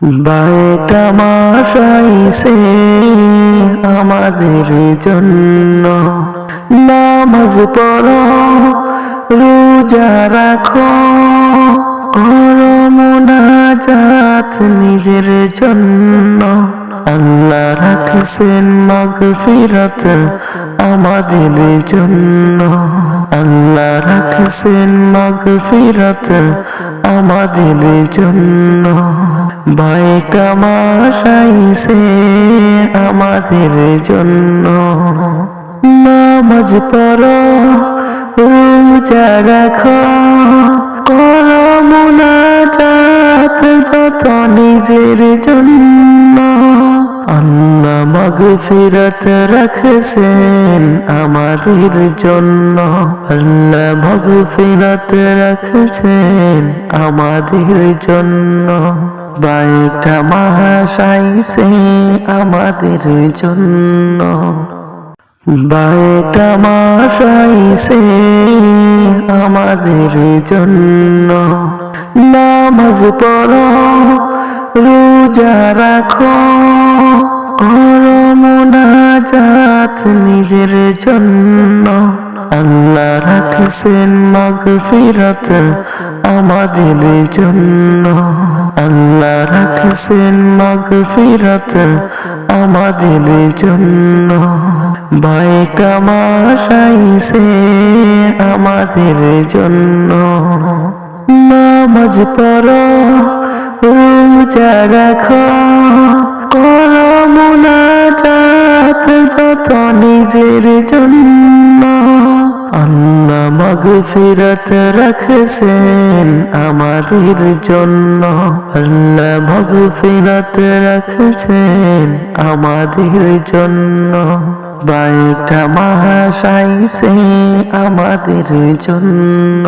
বাইটা মাস আইছে আমাদের জন্য, নামাজ পড়ো রোজা রাখো, করো মুনাজাত নিজের জন্য। আল্লাহ রাখছেন মাগফিরাত আমাদের জন্য, আল্লাহ রাখছেন মাগফিরাত আমাদের জন্য। বাইটা মাস আইছে আমাদের জন্য, নামাজ পড়ো রোজা রাখো, করো মুনাজাত যত নিজের জন্য। আল্লাহ মাগফিরাত রাখছেন আমাদের জন্য, আল্লাহ মাগফিরাত রাখছেন আমাদের জন্য। বাইটা মাস আইছে আমাদের জন্য, বাইটা মাস আইছে আমাদের জন্য। নামাজ পড়ো রোজা রাখো, করো মুনাজাত নিজের জন্য। আল্লাহ রাখছেন মাগফিরাত আমাদের জন্য, আল্লাহ রাখছেন মাগফিরাত আমাদের জন্য। বাইটা মাস আইছে আমাদের জন্য, নামাজ পড়ো রোজা রাখো, করো মুনাজাত যত নিজের জন্য। আল্লাহ মাগফিরাত রাখছেন আমাদের জন্য, আল্লাহ মাগফিরাত রাখছেন আমাদের জন্য। বাইটা মাস আইছে আমাদের জন্য।